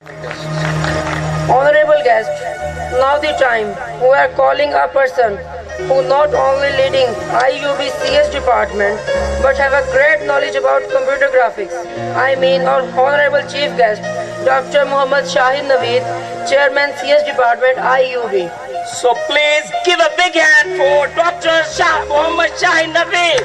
Honorable guests, now the time we are calling a person who not only leading IUB CS department but have a great knowledge about computer graphics. I mean our honorable chief guest, Dr. Muhammad Shahid Naveed, Chairman CS department IUB. So please give a big hand for Dr. Muhammad Shahid Naveed.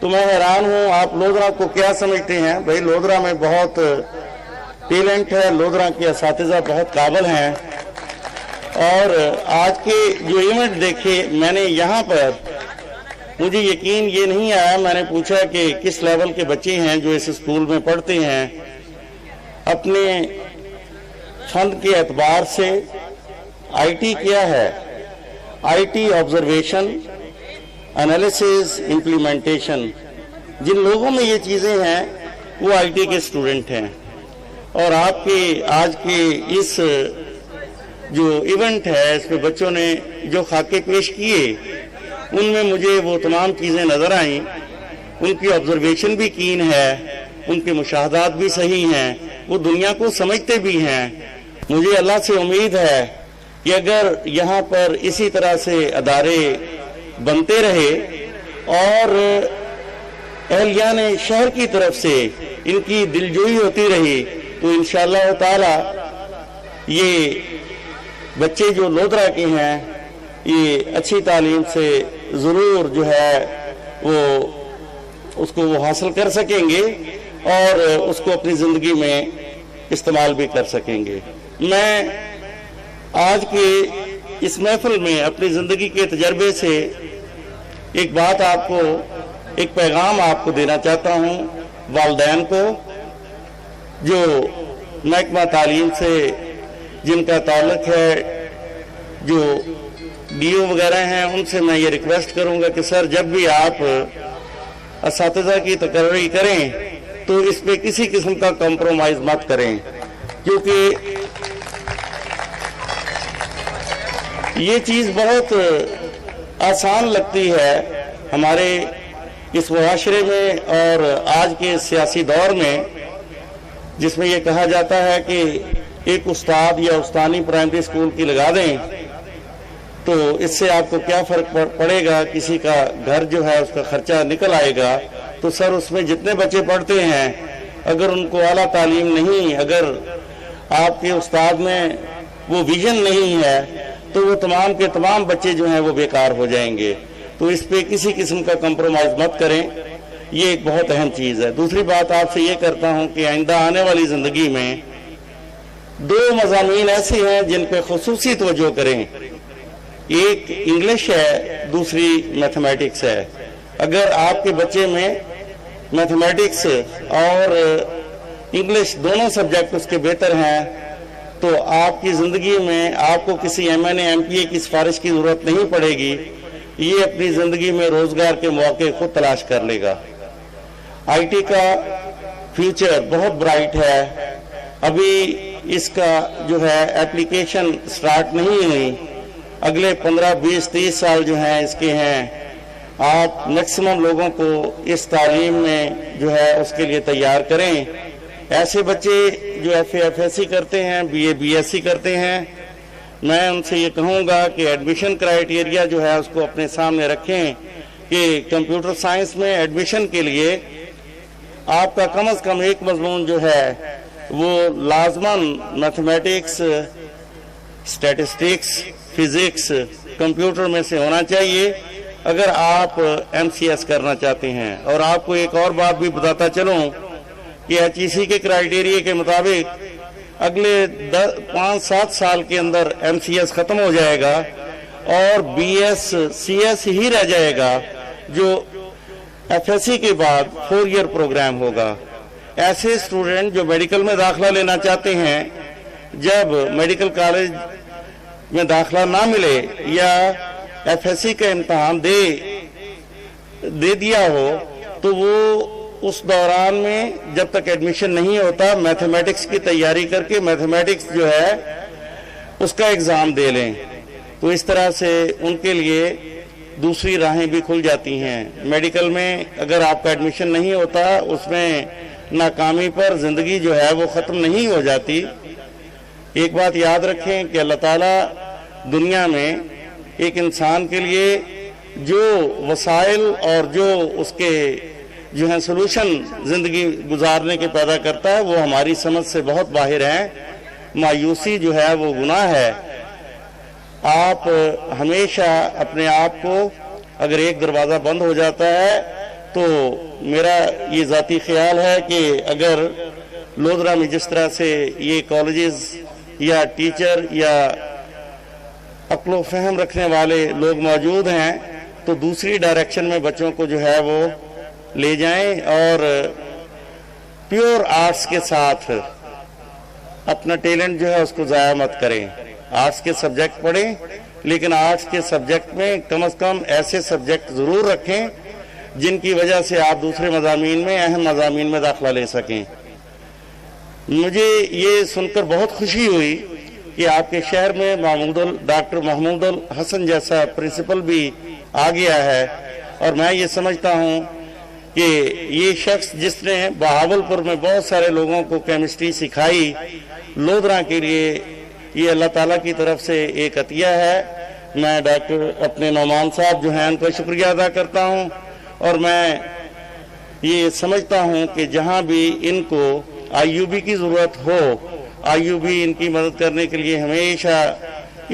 تو میں حیران ہوں آپ لودھرا کو کیا سمجھتے ہیں. بھائی لودھرا میں بہت ٹیلنٹ ہے, لودھرا کے اساتذہ بہت قابل ہیں, اور آج کے جو ایونٹ دیکھے میں نے یہاں پر, مجھے یقین یہ نہیں آیا. میں نے پوچھا کہ کس لیول کے بچے ہیں جو اس اسکول میں پڑھتے ہیں. اپنے فن کے اعتبار سے آئی ٹی کیا ہے, I T observation, analysis, implementation. جن لوگوں میں یہ چیزیں ہیں وہ آئی ٹی کے اسٹوڈنٹ ہیں. اور آپ کے آج کے اس جو ایونٹ ہے اس میں بچوں نے جو خاکے پیش کیے, ان میں مجھے وہ تمام چیزیں نظر آئیں. ان کی آبزرویشن بھی کین ہے, ان کے مشاہدات بھی صحیح ہیں, وہ دنیا کو سمجھتے بھی ہیں. مجھے اللہ سے امید ہے کہ اگر یہاں پر اسی طرح سے ادارے بنتے رہے اور اہلیان شہر کی طرف سے ان کی دلجوئی ہوتی رہی, تو انشاءاللہ تعالی یہ بچے جو لودھرا کے ہیں یہ اچھی تعلیم سے ضرور جو ہے وہ اس کو وہ حاصل کر سکیں گے اور اس کو اپنی زندگی میں استعمال بھی کر سکیں گے. میں آج کے اس محفل میں اپنی زندگی کے تجربے سے ایک بات آپ کو, ایک پیغام آپ کو دینا چاہتا ہوں, والدین کو جو محکمہ تعلیم سے جن کا تعلق ہے, جو ڈی او وغیرہ ہیں, ان سے میں یہ ریکویسٹ کروں گا کہ سر جب بھی آپ اساتذہ کی تقرری کریں تو اس پہ کسی قسم کا کمپرومائز مت کریں, کیونکہ یہ چیز بہت آسان لگتی ہے ہمارے اس معاشرے میں اور آج کے سیاسی دور میں, جس میں یہ کہا جاتا ہے کہ ایک استاد یا استانی پرائمری اسکول کی لگا دیں تو اس سے آپ کو کیا فرق پڑے گا, کسی کا گھر جو ہے اس کا خرچہ نکل آئے گا. تو سر اس میں جتنے بچے پڑھتے ہیں اگر ان کو اعلیٰ تعلیم نہیں, اگر آپ کے استاد میں وہ ویژن نہیں ہے تو وہ تمام کے تمام بچے جو ہیں وہ بیکار ہو جائیں گے. تو اس پہ کسی قسم کا کمپرومائز مت کریں, یہ ایک بہت اہم چیز ہے. دوسری بات آپ سے یہ کرتا ہوں کہ آئندہ آنے والی زندگی میں 2 مضامین ایسے ہیں جن پہ خصوصی توجہ کریں. ایک انگلش ہے, دوسری میتھمیٹکس ہے. اگر آپ کے بچے میں میتھمیٹکس اور انگلش دونوں سبجیکٹ اس کے بہتر ہیں تو آپ کی زندگی میں آپ کو کسی M N A M P A کی سفارش کی ضرورت نہیں پڑے گی. یہ اپنی زندگی میں روزگار کے مواقع خود تلاش کر لے گا. آئی ٹی کا فیوچر بہت برائٹ ہے. ابھی اس کا جو ہے اپلیکیشن سٹارٹ نہیں ہوئی, اگلے 15, 20, 30 سال جو ہیں اس کے ہیں. آپ میکسیمم لوگوں کو اس تعلیم میں جو ہے اس کے لیے تیار کریں. ایسے بچے جو F A F S C کرتے ہیں, B A B S C کرتے ہیں, میں ان سے یہ کہوں گا کہ ایڈمیشن کرائیٹیریا جو ہے اس کو اپنے سامنے رکھیں کہ کمپیوٹر سائنس میں ایڈمیشن کے لیے آپ کا کم از کم ایک مضمون جو ہے وہ لازماً میتھمیٹکس, اسٹیٹسٹکس, فزکس, کمپیوٹر میں سے ہونا چاہیے اگر آپ ایم سی ایس کرنا چاہتے ہیں. اور آپ کو ایک اور بات بھی بتاتا چلوں کہ ایچ ای سی کے کرائیٹیریا کے مطابق اگلے 5-7 سال کے اندر ایم سی ایس ختم ہو جائے گا اور بی ایس سی ایس ہی رہ جائے گا جو ایف ایس سی کے بعد 4 ایئر پروگرام ہوگا. ایسے اسٹوڈنٹ جو میڈیکل میں داخلہ لینا چاہتے ہیں, جب میڈیکل کالج میں داخلہ نہ ملے یا ایف ایس سی کا امتحان دے دیا ہو تو وہ اس دوران میں جب تک ایڈمیشن نہیں ہوتا میتھمیٹکس کی تیاری کر کے میتھمیٹکس جو ہے اس کا ایگزام دے لیں. تو اس طرح سے ان کے لیے دوسری راہیں بھی کھل جاتی ہیں. میڈیکل میں اگر آپ کا ایڈمیشن نہیں ہوتا اس میں ناکامی پر زندگی جو ہے وہ ختم نہیں ہو جاتی. ایک بات یاد رکھیں کہ اللہ تعالیٰ دنیا میں ایک انسان کے لیے جو وسائل اور جو اس کے جو ہیں سلوشن زندگی گزارنے کے پیدا کرتا ہے وہ ہماری سمجھ سے بہت باہر ہیں. مایوسی جو ہے وہ گناہ ہے. آپ ہمیشہ اپنے آپ کو, اگر ایک دروازہ بند ہو جاتا ہے تو میرا یہ ذاتی خیال ہے کہ اگر لودھرا میں جس طرح سے یہ کالجز یا ٹیچر یا عقل و فہم رکھنے والے لوگ موجود ہیں تو دوسری ڈائریکشن میں بچوں کو جو ہے وہ لے جائیں اور پیور آرٹس کے ساتھ اپنا ٹیلنٹ جو ہے اس کو ضائع مت کریں. آرٹس کے سبجیکٹ پڑھیں لیکن آرٹس کے سبجیکٹ میں کم از کم ایسے سبجیکٹ ضرور رکھیں جن کی وجہ سے آپ دوسرے مضامین میں اہم مضامین میں داخلہ لے سکیں. مجھے یہ سن کر بہت خوشی ہوئی کہ آپ کے شہر میں ڈاکٹر محمود الحسن جیسا پرنسپل بھی آ گیا ہے اور میں یہ سمجھتا ہوں کہ یہ شخص جس نے بہاول پور میں بہت سارے لوگوں کو کیمسٹری سکھائی لودھرا کے لیے یہ اللہ تعالیٰ کی طرف سے ایک عطیہ ہے. میں ڈاکٹر اپنے نعمان صاحب جو ہیں ان کا شکریہ ادا کرتا ہوں اور میں یہ سمجھتا ہوں کہ جہاں بھی ان کو آئی یو بی کی ضرورت ہو آئی یو بی ان کی مدد کرنے کے لیے ہمیشہ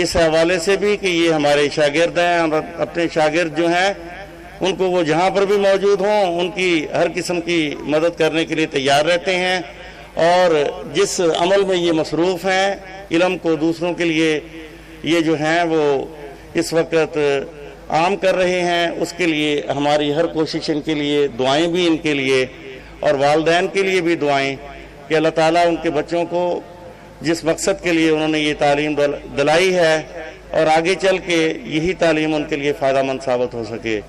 اس حوالے سے بھی کہ یہ ہمارے شاگرد ہیں اور اپنے شاگرد جو ہیں ان کو وہ جہاں پر بھی موجود ہوں ان کی ہر قسم کی مدد کرنے کے لیے تیار رہتے ہیں اور جس عمل میں یہ مصروف ہیں علم کو دوسروں کے لیے یہ جو ہیں وہ اس وقت عام کر رہے ہیں اس کے لیے ہماری ہر کوشش ان کے لیے دعائیں بھی ان کے لیے اور والدین کے لیے بھی دعائیں کہ اللہ تعالیٰ ان کے بچوں کو جس مقصد کے لیے انہوں نے یہ تعلیم دلائی ہے اور آگے چل کے یہی تعلیم ان کے لیے فائدہ مند ثابت ہو سکے.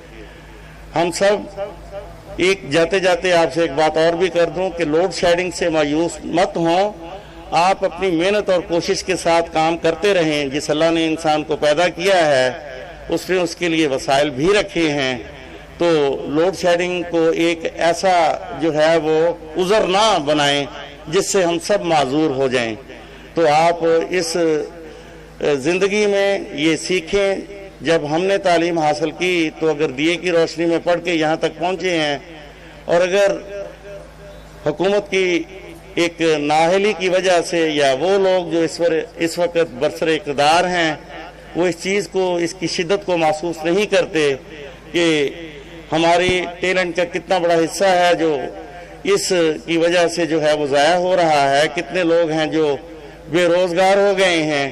ہم سب ایک جاتے جاتے آپ سے ایک بات اور بھی کر دوں کہ لوڈ شیڈنگ سے مایوس مت ہوں. آپ اپنی محنت اور کوشش کے ساتھ کام کرتے رہیں. جس اللہ نے انسان کو پیدا کیا ہے اس نے اس کے لیے وسائل بھی رکھے ہیں تو لوڈ شیڈنگ کو ایک ایسا جو ہے وہ عذر نہ بنائیں جس سے ہم سب معذور ہو جائیں. تو آپ اس زندگی میں یہ سیکھیں. جب ہم نے تعلیم حاصل کی تو اگر دیے کی روشنی میں پڑھ کے یہاں تک پہنچے ہیں اور اگر حکومت کی ایک نااہلی کی وجہ سے یا وہ لوگ جو اس وقت برسر اقتدار ہیں وہ اس چیز کو اس کی شدت کو محسوس نہیں کرتے کہ ہماری ٹیلنٹ کا کتنا بڑا حصہ ہے جو اس کی وجہ سے جو ہے وہ ضائع ہو رہا ہے. کتنے لوگ ہیں جو بے روزگار ہو گئے ہیں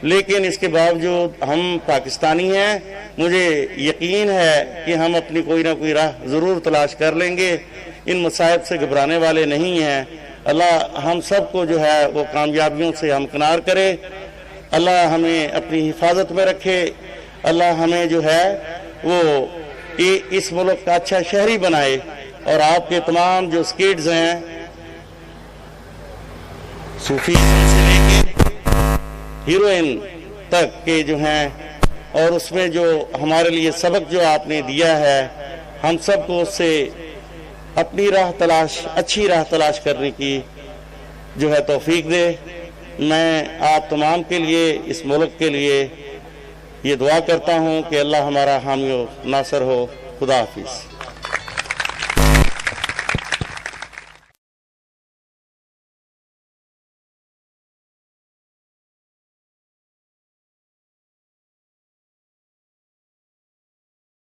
لیکن اس کے باوجود ہم پاکستانی ہیں. مجھے یقین ہے کہ ہم اپنی کوئی نہ کوئی راہ ضرور تلاش کر لیں گے. ان مصائب سے گھبرانے والے نہیں ہیں. اللہ ہم سب کو جو ہے وہ کامیابیوں سے ہمکنار کرے. اللہ ہمیں اپنی حفاظت میں رکھے. اللہ ہمیں جو ہے وہ اس ملک کا اچھا شہری بنائے اور آپ کے تمام جو اسکیڈز ہیں صوفی سے لے کے ہیروئن تک کے جو ہیں اور اس میں جو ہمارے لیے سبق جو آپ نے دیا ہے ہم سب کو اس سے اپنی اچھی راہ تلاش کرنے کی جو ہے توفیق دے. میں آپ تمام کے لیے اس ملک کے لیے یہ دعا کرتا ہوں کہ اللہ ہمارا حامی و ناصر ہو. خدا حافظ.